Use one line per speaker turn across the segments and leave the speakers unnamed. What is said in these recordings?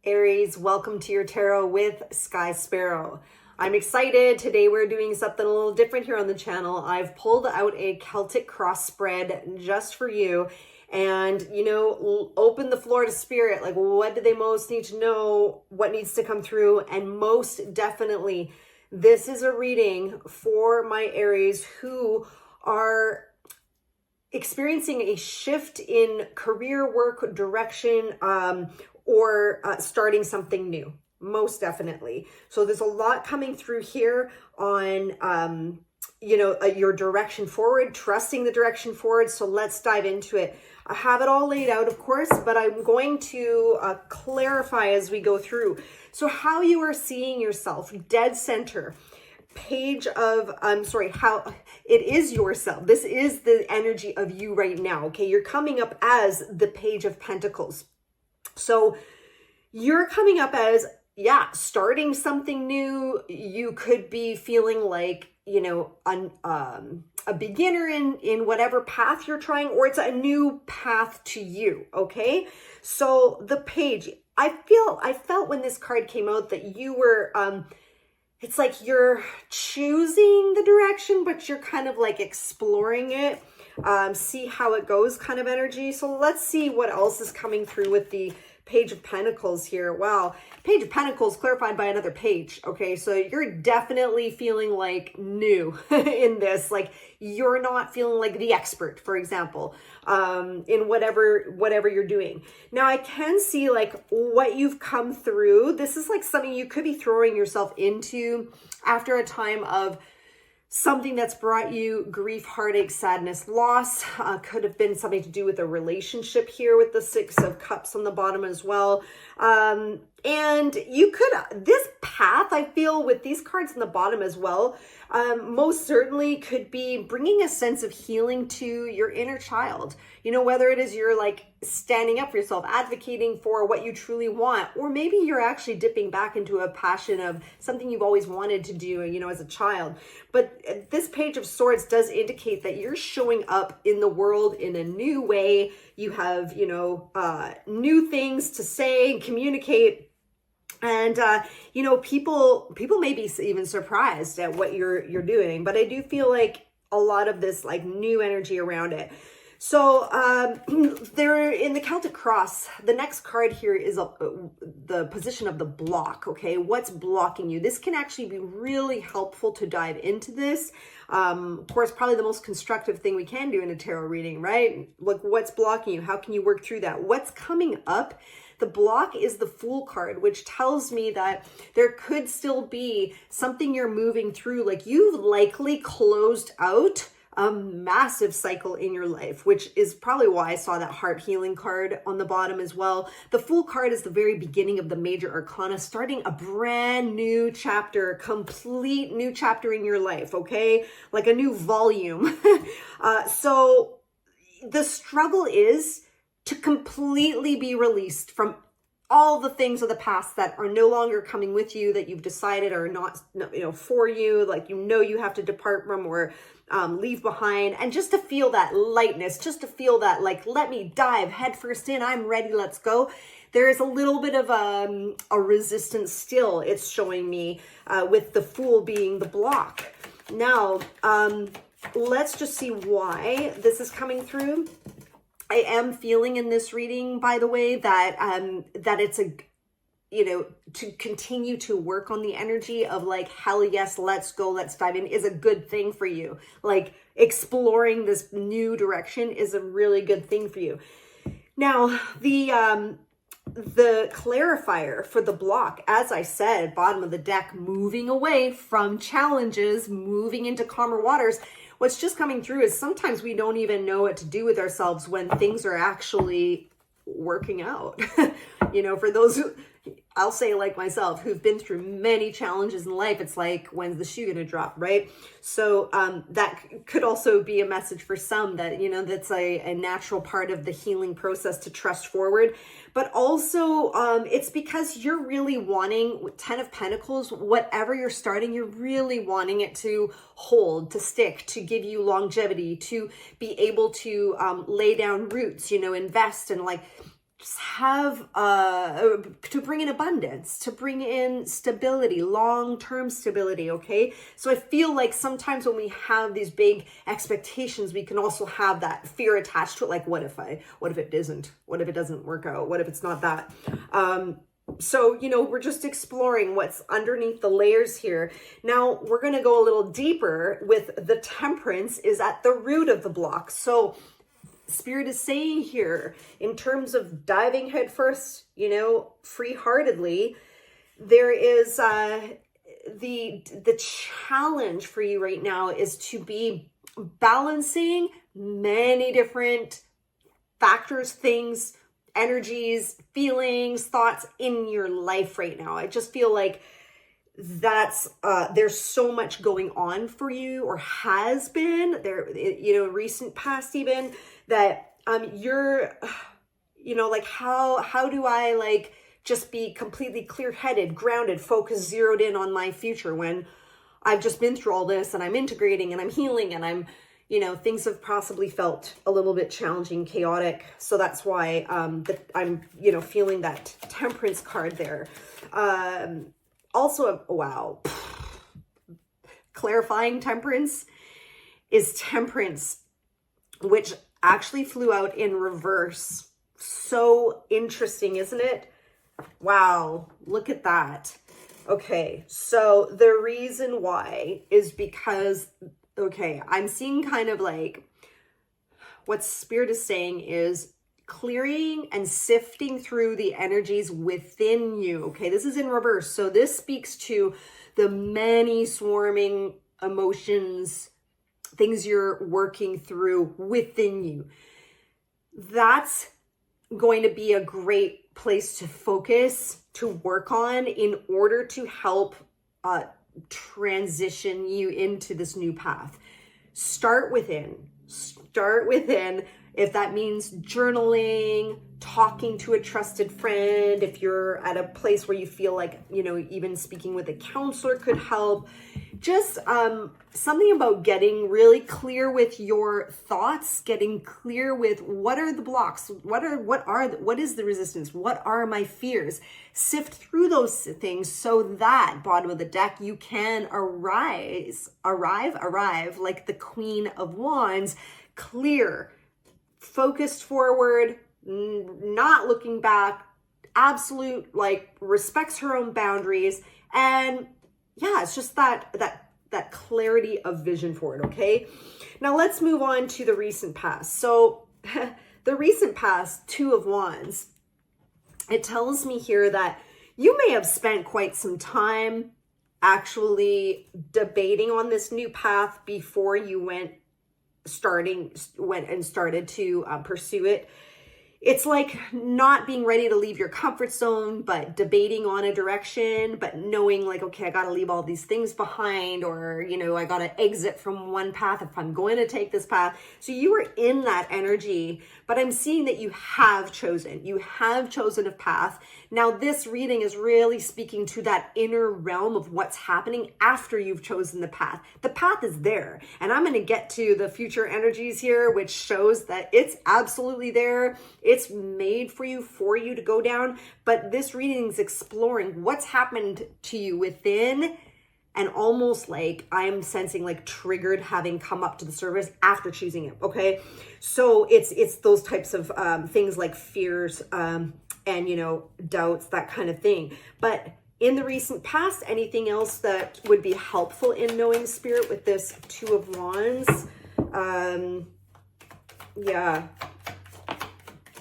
Aries, welcome to your tarot with Sky Sparrow. I'm excited. Today we're doing something a little different here on the channel. I've pulled out a Celtic cross spread just for you and, open the floor to spirit. Like, what do they most need to know? What needs to come through? And most definitely, this is a reading for my Aries who are experiencing a shift in career, work, direction, or starting something new, most definitely. So there's a lot coming through here on, your direction forward, trusting the direction forward. So let's dive into it. I have it all laid out, of course, but I'm going to clarify as we go through. So how you are seeing yourself, dead center, page of, how it is yourself. This is the energy of you right now. Okay. You're coming up as the Page of Pentacles. So you're coming up as, starting something new. You could be feeling like, a beginner in whatever path you're trying, or it's a new path to you. Okay. So the page, I felt when this card came out that you were, it's like you're choosing the direction, but you're kind of like exploring it, see how it goes kind of energy. So let's see what else is coming through with the Page of Pentacles here. Wow. Page of Pentacles clarified by another page. Okay. So you're definitely feeling like new in this, like you're not feeling like the expert, for example, in whatever you're doing. Now I can see like what you've come through. This is like something you could be throwing yourself into after a time of something that's brought you grief, heartache, sadness, loss. Could have been something to do with a relationship here with the Six of Cups on the bottom as well. And you could, this path, I feel with these cards on the bottom as well, most certainly could be bringing a sense of healing to your inner child. Whether it is you're like standing up for yourself, advocating for what you truly want, or maybe you're actually dipping back into a passion of something you've always wanted to do, as a child. But this Page of Swords does indicate that you're showing up in the world in a new way. You have, new things to say and communicate. And, people may be even surprised at what you're doing, but I do feel like a lot of this like new energy around it. So, they're in the Celtic cross. The next card here is the position of the block. Okay. What's blocking you? This can actually be really helpful to dive into this. Of course, probably the most constructive thing we can do in a tarot reading, right? Look, what's blocking you? How can you work through that? What's coming up? The block is the Fool card, which tells me that there could still be something you're moving through. Like you've likely closed out a massive cycle in your life, which is probably why I saw that heart healing card on the bottom as well. The Fool card is the very beginning of the major arcana, starting a brand new chapter, complete new chapter in your life. Okay. Like a new volume. So the struggle is to completely be released from all the things of the past that are no longer coming with you, that you've decided are not, for you, like, you have to depart from or leave behind, and just to feel that lightness, just to feel that, like, let me dive headfirst in, I'm ready, let's go. There is a little bit of a resistance still, it's showing me, with the Fool being the block. Now, let's just see why this is coming through. I am feeling in this reading, by the way, that it's to continue to work on the energy of like, hell yes, let's go, let's dive in is a good thing for you. Like exploring this new direction is a really good thing for you. Now, the clarifier for the block, as I said, bottom of the deck, moving away from challenges, moving into calmer waters. What's just coming through is sometimes we don't even know what to do with ourselves when things are actually working out. For those who, I'll say like myself, who've been through many challenges in life, it's like, when's the shoe gonna drop, right? So that could also be a message for some that, that's a natural part of the healing process to trust forward. But also it's because you're really wanting, Ten of Pentacles, whatever you're starting, you're really wanting it to hold, to stick, to give you longevity, to be able to lay down roots, invest and like have to bring in abundance, to bring in stability, long-term stability. Okay, so I feel like sometimes when we have these big expectations, we can also have that fear attached to it, like what if it isn't, what if it doesn't work out, what if it's not that. So, you know, we're just exploring what's underneath the layers here. Now we're going to go a little deeper with the Temperance is at the root of the block. So Spirit is saying here, in terms of diving headfirst, you know, free-heartedly, there is the challenge for you right now is to be balancing many different factors, things, energies, feelings, thoughts in your life right now. I just feel like that's there's so much going on for you, or has been there, you know, recent past even, that you're, you know, like how do I like just be completely clear-headed, grounded, focused, zeroed in on my future when I've just been through all this and I'm integrating and I'm healing and I'm, you know, things have possibly felt a little bit challenging, chaotic. So that's why I'm, you know, feeling that Temperance card there. Also, wow, clarifying Temperance is Temperance, which actually flew out in reverse. So interesting, isn't it? Wow, look at that. Okay, so the reason why is because, okay, I'm seeing kind of like what Spirit is saying is clearing and sifting through the energies within you. Okay, this is in reverse. So this speaks to the many swarming emotions, things you're working through within you. That's going to be a great place to focus, to work on in order to help transition you into this new path. Start within. If that means journaling, talking to a trusted friend, if you're at a place where you feel like, you know, even speaking with a counselor could help. Just something about getting really clear with your thoughts, getting clear with what are the blocks, what is the resistance, what are my fears. Sift through those things so that, bottom of the deck, you can arrive like the Queen of Wands, clear, focused forward, not looking back, absolute, like, respects her own boundaries. And yeah, it's just that clarity of vision for it. Okay, now let's move on to the recent past. So the recent past, Two of Wands, it tells me here that you may have spent quite some time actually debating on this new path before you went and started to pursue it. It's like not being ready to leave your comfort zone, but debating on a direction, but knowing like, okay, I got to leave all these things behind, or, you know, I got to exit from one path if I'm going to take this path. So you were in that energy, but I'm seeing that you have chosen a path. Now this reading is really speaking to that inner realm of what's happening after you've chosen the path. The path is there, and I'm going to get to the future energies here, which shows that it's absolutely there. It's made for you to go down, but this reading is exploring what's happened to you within, and almost like I'm sensing like triggered having come up to the surface after choosing it. Okay, so it's those types of things like fears and, you know, doubts, that kind of thing. But in the recent past, anything else that would be helpful in knowing Spirit with this Two of Wands? Yeah.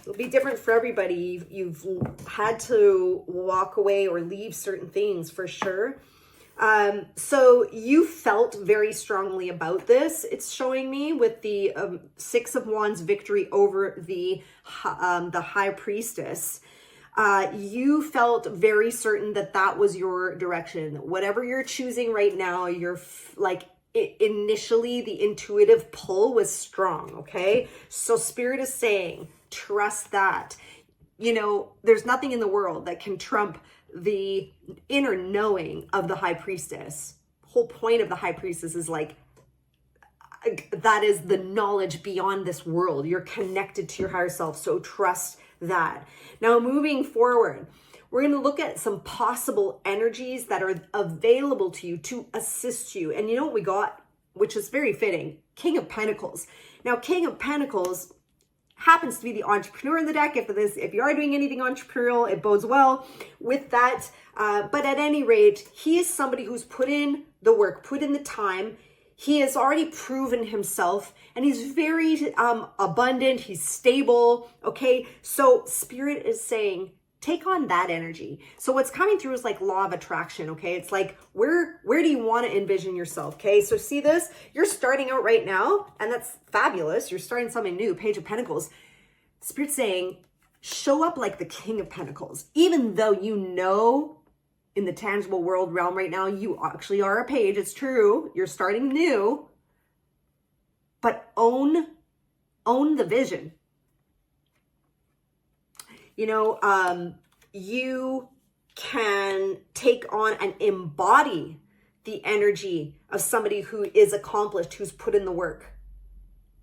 It'll be different for everybody. You've had to walk away or leave certain things for sure. So you felt very strongly about this. It's showing me with the Six of Wands victory over the High Priestess. You felt very certain that that was your direction. Whatever you're choosing right now, you're like, initially the intuitive pull was strong. Okay. So Spirit is saying, trust that. You know, there's nothing in the world that can trump the inner knowing of the High Priestess. Whole point of the High Priestess is like, that is the knowledge beyond this world. You're connected to your higher self. So trust that. Now, moving forward, we're going to look at some possible energies that are available to you to assist you. And you know what we got, which is very fitting? King of Pentacles. Now, King of Pentacles happens to be the entrepreneur in the deck. If you are doing anything entrepreneurial, it bodes well with that. But at any rate, he is somebody who's put in the work, put in the time. He has already proven himself, and he's very abundant. He's stable. Okay, so Spirit is saying, take on that energy. So what's coming through is like law of attraction, okay? It's like, where do you want to envision yourself, okay? So see this? You're starting out right now, and that's fabulous. You're starting something new, Page of Pentacles. Spirit's saying, show up like the King of Pentacles. Even though you know in the tangible world realm right now, you actually are a page. It's true. You're starting new, but own the vision. You know, you can take on and embody the energy of somebody who is accomplished, who's put in the work.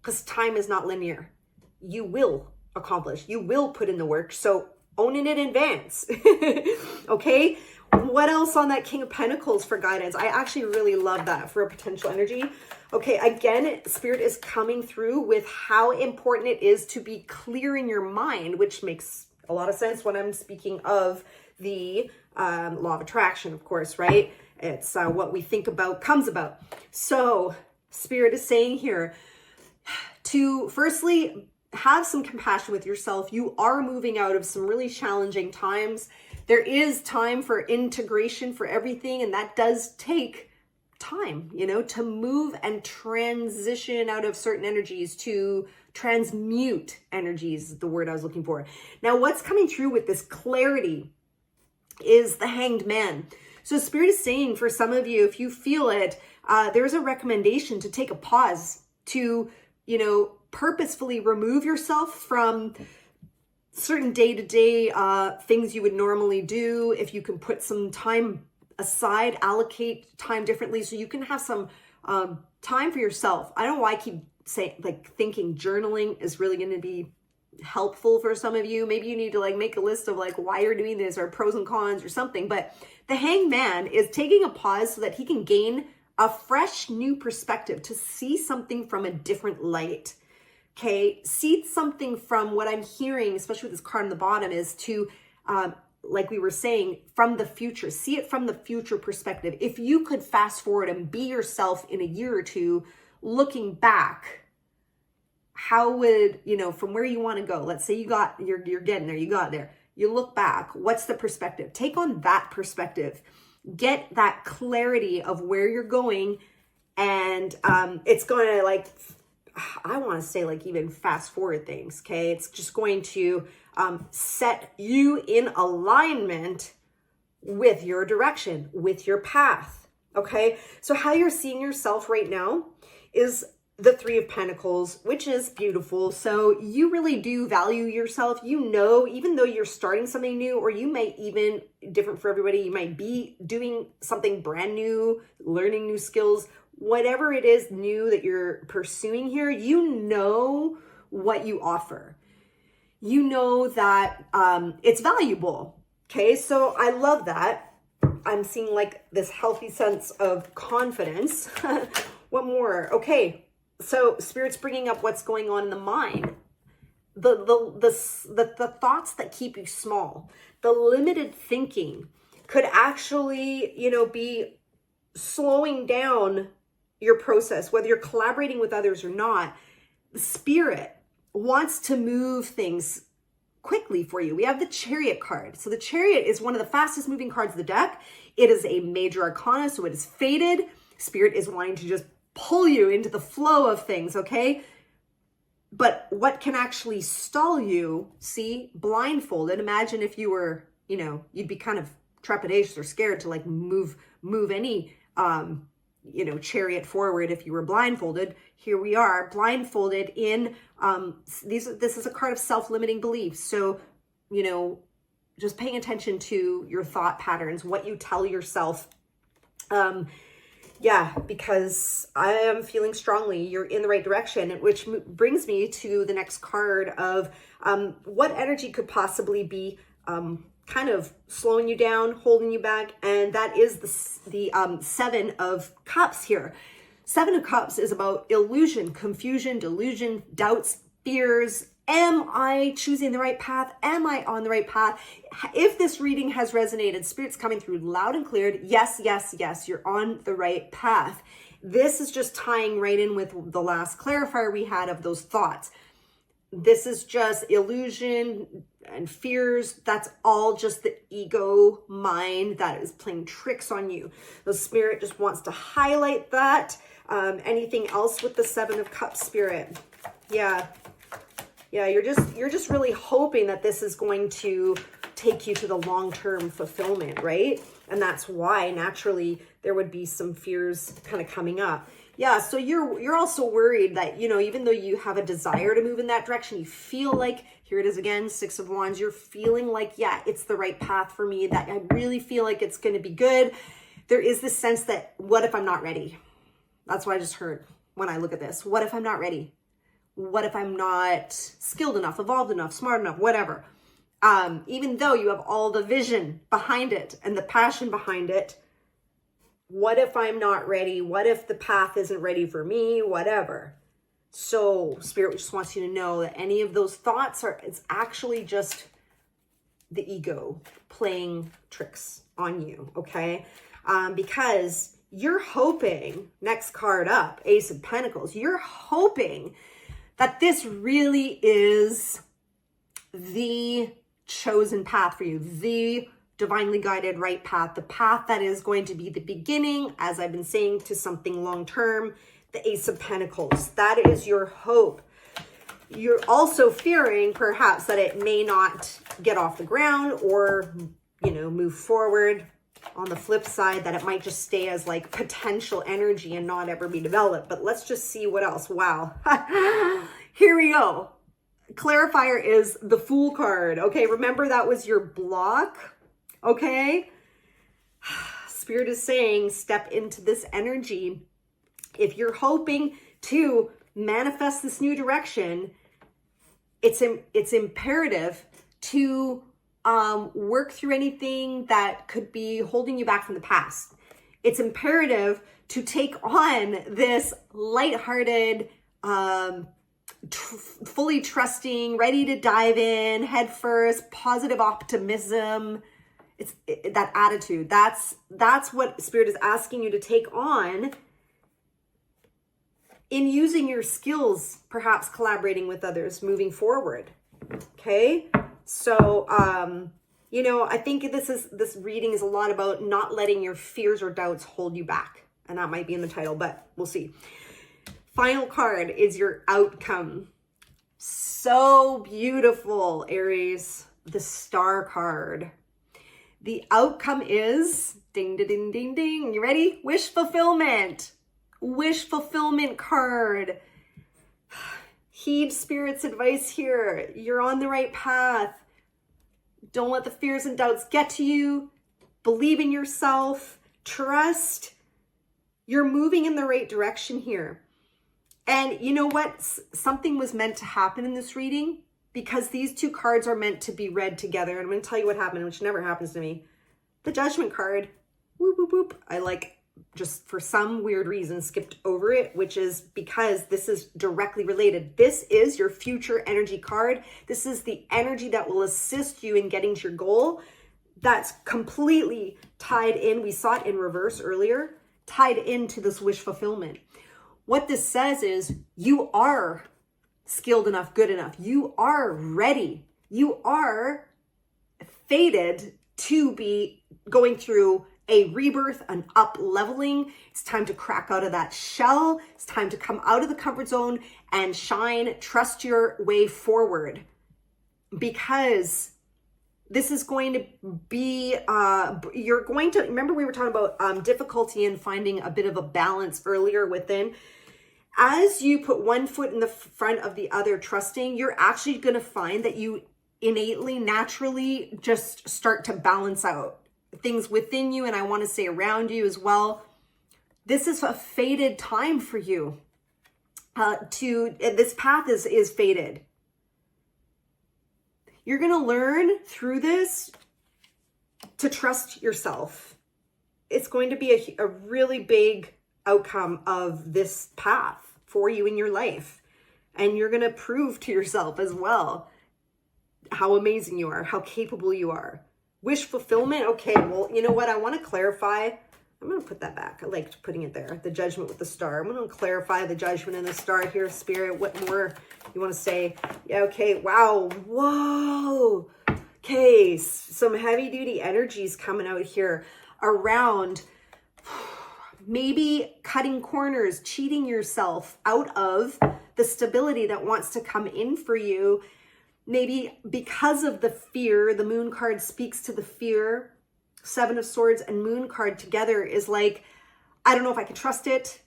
Because time is not linear. You will accomplish. You will put in the work. So own it in advance. Okay? What else on that King of Pentacles for guidance? I actually really love that for a potential energy. Okay, again, Spirit is coming through with how important it is to be clear in your mind, which makes a lot of sense when I'm speaking of the law of attraction, of course, right? It's what we think about comes about. So Spirit is saying here to firstly have some compassion with yourself. You are moving out of some really challenging times. There is time for integration for everything, and that does take time, you know, to move and transition out of certain energies, to transmute energies, the word I was looking for. Now, what's coming through with this clarity is the Hanged Man. So Spirit is saying for some of you, if you feel it, there's a recommendation to take a pause, to, you know, purposefully remove yourself from certain day-to-day things you would normally do. If you can put some time aside, allocate time differently so you can have some time for yourself. I don't know why I keep saying, like, thinking journaling is really going to be helpful for some of you. Maybe you need to like make a list of like why you're doing this or pros and cons or something. But the Hanged Man is taking a pause so that he can gain a fresh new perspective, to see something from a different light. Okay, see something from what I'm hearing, especially with this card on the bottom, is to, like we were saying, from the future. See it from the future perspective. If you could fast forward and be yourself in a year or two, looking back, how would, you know, from where you want to go, let's say you're getting there, you got there, you look back, what's the perspective? Take on that perspective. Get that clarity of where you're going, and it's going to, like, I want to say, like, even fast forward things, okay? It's just going to set you in alignment with your direction, with your path, okay? So how you're seeing yourself right now is the Three of Pentacles, which is beautiful. So you really do value yourself. You know, even though you're starting something new, or you might even, different for everybody, you might be doing something brand new, learning new skills, whatever it is new that you're pursuing here, you know what you offer. You know that it's valuable. Okay, so I love that. I'm seeing like this healthy sense of confidence. What more? Okay, so Spirit's bringing up what's going on in the mind. The thoughts that keep you small, the limited thinking could actually, you know, be slowing down your process, whether you're collaborating with others or not. The Spirit wants to move things quickly for you. We have the Chariot card. So the Chariot is one of the fastest moving cards of the deck. It is a major arcana, so it is fated. Spirit is wanting to just pull you into the flow of things, okay? But what can actually stall you, see, blindfolded. Imagine if you were, you know, you'd be kind of trepidatious or scared to like move any, you know, chariot forward if you were blindfolded. Here we are, blindfolded in, this is a card of self-limiting beliefs. So, you know, just paying attention to your thought patterns, what you tell yourself. Yeah, because I am feeling strongly you're in the right direction, which brings me to the next card of what energy could possibly be kind of slowing you down, holding you back, and that is the Seven of Cups here. Seven of Cups is about illusion, confusion, delusion, doubts, fears. Am I choosing the right path? Am I on the right path? If this reading has resonated, Spirit's coming through loud and clear. Yes, yes, yes, you're on the right path. This is just tying right in with the last clarifier we had of those thoughts. This is just illusion and fears. That's all just the ego mind that is playing tricks on you. The Spirit just wants to highlight that. Anything else with the Seven of Cups, Spirit? Yeah, you're just really hoping that this is going to take you to the long-term fulfillment, right? And that's why naturally there would be some fears kind of coming up. Yeah, so you're also worried that, you know, even though you have a desire to move in that direction, you feel like, here it is again, Six of Wands, you're feeling like, yeah, it's the right path for me, that I really feel like it's going to be good. There is this sense that, what if I'm not ready? That's what I just heard when I look at this. What if I'm not ready? What if I'm not skilled enough, evolved enough, smart enough, whatever? Even though you have all the vision behind it and the passion behind it, what if I'm not ready? What if the path isn't ready for me? Whatever. So Spirit just wants you to know that any of those thoughts it's actually just the ego playing tricks on you, okay? Because you're hoping, next card up, Ace of Pentacles, you're hoping that this really is the chosen path for you, the divinely guided right path, the path that is going to be the beginning, as I've been saying, to something long-term, the Ace of Pentacles. That is your hope. You're also fearing perhaps that it may not get off the ground or, you know, move forward. On the flip side, that it might just stay as like potential energy and not ever be developed. But let's just see what else. Wow. Here we go. Clarifier is the Fool card. Okay, remember that was your block. Okay. Spirit is saying step into this energy. If you're hoping to manifest this new direction, it's imperative to work through anything that could be holding you back from the past. It's imperative to take on this lighthearted, fully trusting, ready to dive in, head first, positive optimism. It's that attitude. That's what Spirit is asking you to take on in using your skills, perhaps collaborating with others, moving forward. Okay. So, you know, I think this reading is a lot about not letting your fears or doubts hold you back. And that might be in the title, but we'll see. Final card is your outcome. So beautiful, Aries, the Star card. The outcome is, ding, ding, ding, ding, ding. You ready? Wish fulfillment. Wish fulfillment card. Heed Spirit's advice here. You're on the right path. Don't let the fears and doubts get to you. Believe in yourself. Trust. You're moving in the right direction here. And you know what? Something was meant to happen in this reading because these two cards are meant to be read together. And I'm going to tell you what happened, which never happens to me. The Judgment card. Whoop, whoop, whoop. I just for some weird reason skipped over it, which is because this is directly related. This is your future energy card. This is the energy that will assist you in getting to your goal. That's completely tied in. We saw it in reverse earlier, tied into this wish fulfillment. What this says is you are skilled enough, good enough. You are ready. You are fated to be going through a rebirth, an up leveling. It's time to crack out of that shell. It's time to come out of the comfort zone and shine. Trust your way forward, because this is going to be, you're going to, remember we were talking about difficulty in finding a bit of a balance earlier within. As you put one foot in the front of the other, trusting, you're actually going to find that you innately, naturally just start to balance out things within you, and I want to say around you as well, This is a fated time for you. This path is fated. You're going to learn through this to trust yourself. It's going to be a really big outcome of this path for you in your life. And you're going to prove to yourself as well how amazing you are, how capable you are. Wish fulfillment. Okay, well, you know what? I want to clarify. I'm going to put that back. I liked putting it there. The judgment with the star. I'm going to clarify the judgment and the star here, Spirit. What more you want to say? Yeah, okay. Wow. Whoa. Okay. Some heavy duty energies coming out here around maybe cutting corners, cheating yourself out of the stability that wants to come in for you. Maybe because of the fear, the moon card speaks to the fear. Seven of Swords and moon card together is like, I don't know if I can trust it.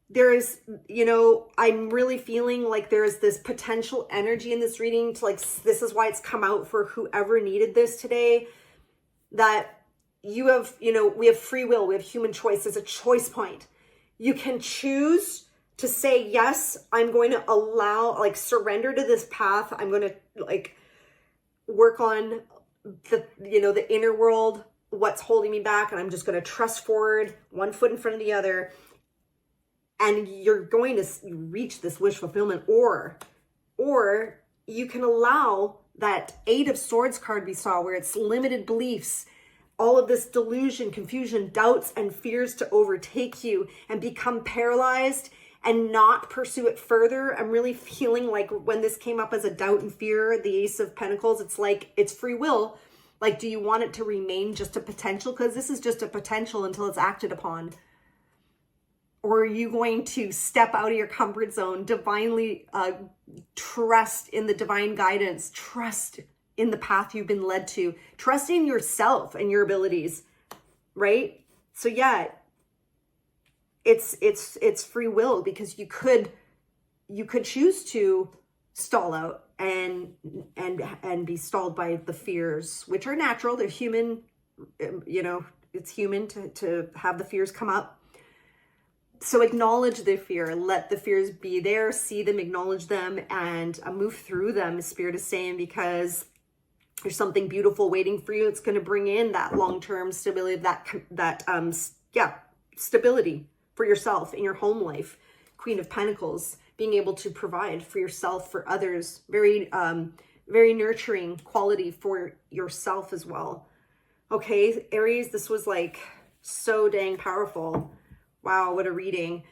There is, you know, I'm really feeling like there's this potential energy in this reading to like, this is why it's come out for whoever needed this today, that you have, you know, we have free will, we have human choice. There's a choice point. You can choose to say, yes, I'm going to allow, like, surrender to this path. I'm going to like work on the, you know, the inner world, what's holding me back. And I'm just going to trust forward, one foot in front of the other. And you're going to reach this wish fulfillment, or you can allow that Eight of Swords card we saw, where it's limited beliefs, all of this delusion, confusion, doubts, and fears to overtake you and become paralyzed and not pursue it further. I'm really feeling like when this came up as a doubt and fear, the Ace of Pentacles, it's like, it's free will. Like, do you want it to remain just a potential? Because this is just a potential until it's acted upon. Or are you going to step out of your comfort zone, divinely trust in the divine guidance, trust in the path you've been led to, trust in yourself and your abilities, right? So yeah, it's free will, because you could choose to stall out and be stalled by the fears, which are natural. They're human. You know, it's human to have the fears come up. So acknowledge the fear, let the fears be there, see them, acknowledge them, and move through them, Spirit is saying, because there's something beautiful waiting for you. It's going to bring in that long-term stability, stability for yourself in your home life. Queen of Pentacles, being able to provide for yourself, for others, very nurturing quality for yourself as well. Okay, Aries, this was like so dang powerful. Wow, what a reading.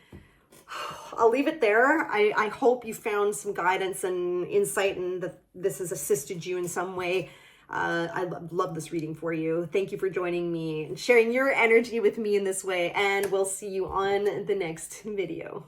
I'll leave it there. I hope you found some guidance and insight, and that this has assisted you in some way. I love this reading for you. Thank you for joining me and sharing your energy with me in this way, and we'll see you on the next video.